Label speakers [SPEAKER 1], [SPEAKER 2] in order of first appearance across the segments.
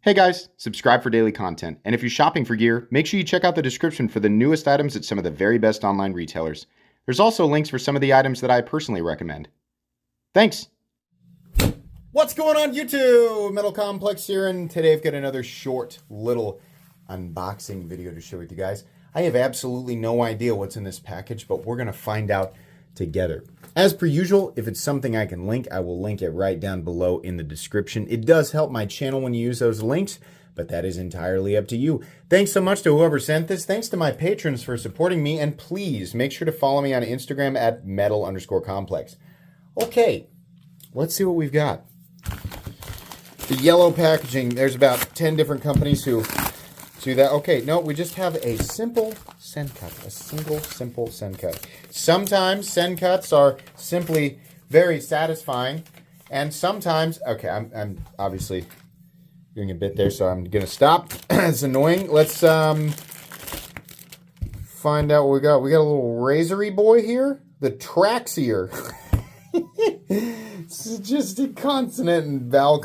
[SPEAKER 1] Hey guys, subscribe for daily content. And if you're shopping for gear, make sure you check out the description for the newest items at some of the very best online retailers. There's also links for some of the items that I personally recommend. Thanks! What's going on YouTube? Metal Complex here, and today I've got another short little unboxing video to share with you guys. I have absolutely no idea what's in this package, but we're going to find out together. As per usual, if it's something I can link, I will link it right down below in the description. It does help my channel when you use those links, but that is entirely up to you. Thanks so much to whoever sent this. Thanks to my patrons for supporting me, and please make sure to follow me on Instagram at metal_complex. Okay, let's see what we've got. The yellow packaging, there's about 10 different companies who do that. Okay, no, we just have a simple Sencut, a single simple Sencut. Sometimes Sencuts are simply very satisfying, and sometimes, okay, I'm obviously doing a bit there, so I'm gonna stop. It's annoying. Let's find out what we got. We got a little razory boy here, the Traxier. It's just a consonant and vowel.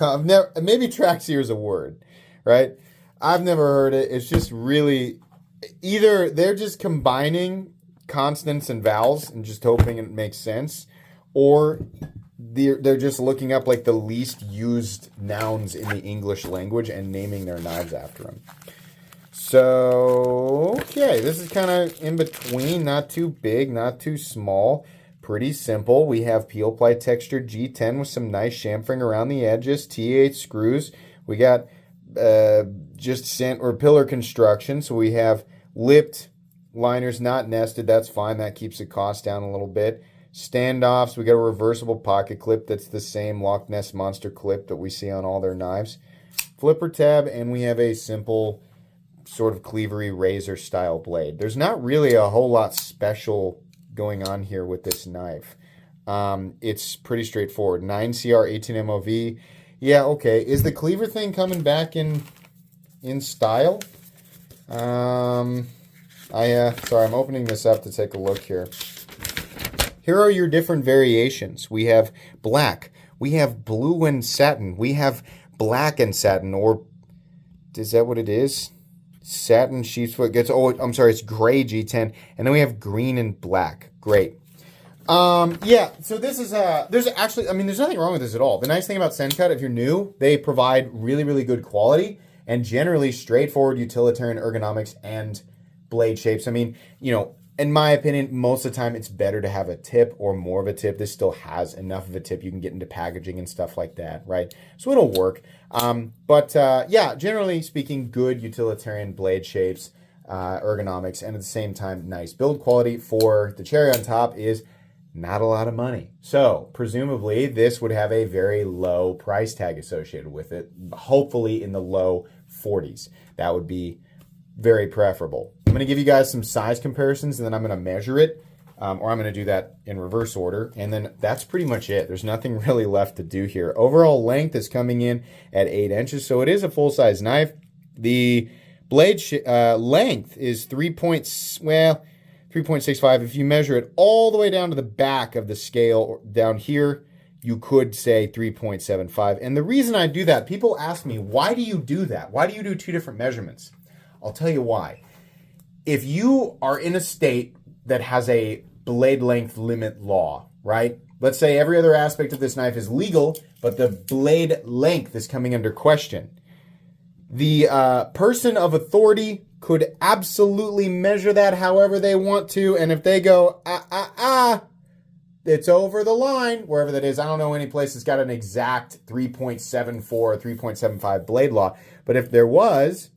[SPEAKER 1] Maybe Traxier is a word, right? I've never heard it. It's just really, either they're just combining consonants and vowels and just hoping it makes sense, or they're just looking up like the least used nouns in the English language and naming their knives after them. So, okay, this is kind of in between, not too big, not too small. Pretty simple. We have peel ply textured G10 with some nice chamfering around the edges, T8 screws. We got just cent or pillar construction, so we have lipped liners, not nested. That's fine. That keeps the cost down a little bit. Standoffs. We got a reversible pocket clip that's the same Loch Ness Monster clip that we see on all their knives. Flipper tab, and we have a simple sort of cleavery razor style blade. There's not really a whole lot special going on here with this knife. It's pretty straightforward. 9CR 18 MOV. Yeah, okay. Is the cleaver thing coming back in style? Sorry, I'm opening this up to take a look here. Here are your different variations. We have black. We have blue and satin. We have black and satin, or is that what it is? Satin sheepsfoot gets, oh, I'm sorry, it's gray G10. And then we have green and black. Great. Yeah, so this is, there's actually, I mean, there's nothing wrong with this at all. The nice thing about Sencut, if you're new, they provide really, really good quality and generally straightforward utilitarian ergonomics and blade shapes. I mean, you know, in my opinion, most of the time it's better to have a tip or more of a tip. This still has enough of a tip. You can get into packaging and stuff like that, right? So it'll work. Yeah, generally speaking, good utilitarian blade shapes, ergonomics, and at the same time, nice build quality. For the cherry on top is not a lot of money. So presumably this would have a very low price tag associated with it, hopefully in the low 40s. That would be very preferable. I'm going to give you guys some size comparisons, and then I'm going to measure it, or I'm going to do that in reverse order, and then that's pretty much it. There's nothing really left to do here. Overall length is coming in at 8 inches, so it is a full-size knife. The blade length is 3.65. If you measure it all the way down to the back of the scale down here, you could say 3.75. And the reason I do that, people ask me, why do you do that? Why do you do two different measurements? I'll tell you why. If you are in a state that has a blade length limit law, right? Let's say every other aspect of this knife is legal, but the blade length is coming under question. The person of authority could absolutely measure that however they want to, and if they go, it's over the line, wherever that is. I don't know any place that's got an exact 3.74 or 3.75 blade law, but if there was,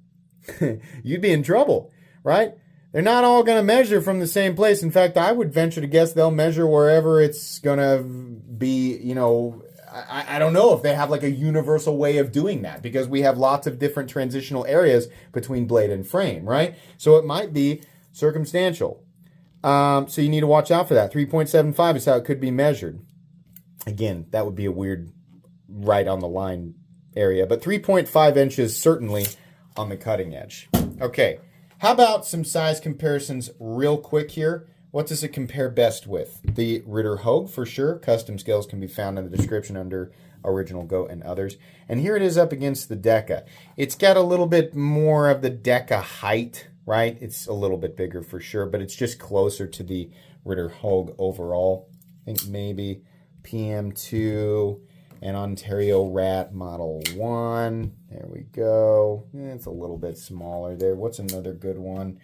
[SPEAKER 1] you'd be in trouble, right? They're not all going to measure from the same place. In fact, I would venture to guess they'll measure wherever it's going to be, you know, I don't know if they have like a universal way of doing that, because we have lots of different transitional areas between blade and frame, right? So it might be circumstantial. So you need to watch out for that. 3.75 is how it could be measured. Again, that would be a weird right on the line area, but 3.5 inches certainly on the cutting edge. Okay, how about some size comparisons real quick here? What does it compare best with? The Ritter Hogue, for sure. Custom scales can be found in the description under Original Goat and others. And here it is up against the Deca. It's got a little bit more of the Deca height, right? It's a little bit bigger for sure, but it's just closer to the Ritter Hogue overall. I think maybe PM2 and Ontario Rat Model 1. There we go. It's a little bit smaller there. What's another good one?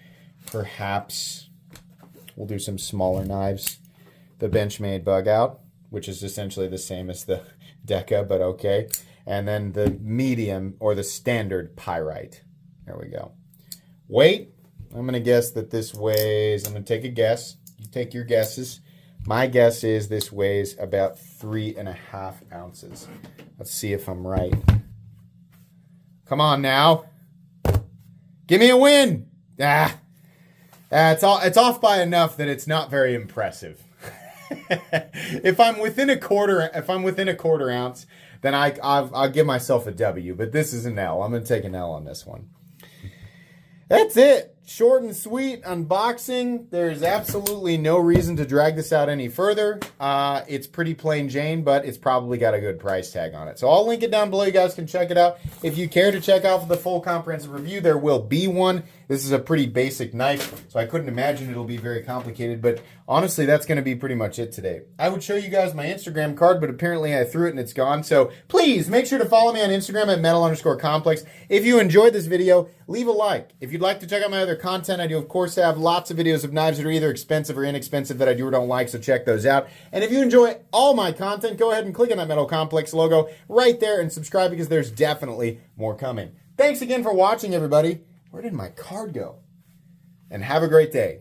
[SPEAKER 1] Perhaps we'll do some smaller knives. The Benchmade Bug Out, which is essentially the same as the Deca, but okay. And then the medium or the standard Pyrite. There we go. Weight, I'm going to guess that this weighs, I'm going to take a guess. You take your guesses. My guess is this weighs about 3.5 ounces. Let's see if I'm right. Come on now. Give me a win. It's off by enough that it's not very impressive. If I'm within a quarter ounce, then I'll give myself a W. But this is an L. I'm going to take an L on this one. That's it. Short and sweet unboxing. There's absolutely no reason to drag this out any further. It's pretty plain Jane, but it's probably got a good price tag on it. So I'll link it down below. You guys can check it out. If you care to check out the full comprehensive review, there will be one. This is a pretty basic knife, so I couldn't imagine it'll be very complicated, but honestly, that's going to be pretty much it today. I would show you guys my Instagram card, but apparently I threw it and it's gone. So please make sure to follow me on Instagram at metal_complex. If you enjoyed this video, leave a like. If you'd like to check out my other content, I do, of course, have lots of videos of knives that are either expensive or inexpensive that I do or don't like, so check those out. And if you enjoy all my content, go ahead and click on that Metal Complex logo right there and subscribe because there's definitely more coming. Thanks again for watching, everybody. Where did my card go? And have a great day.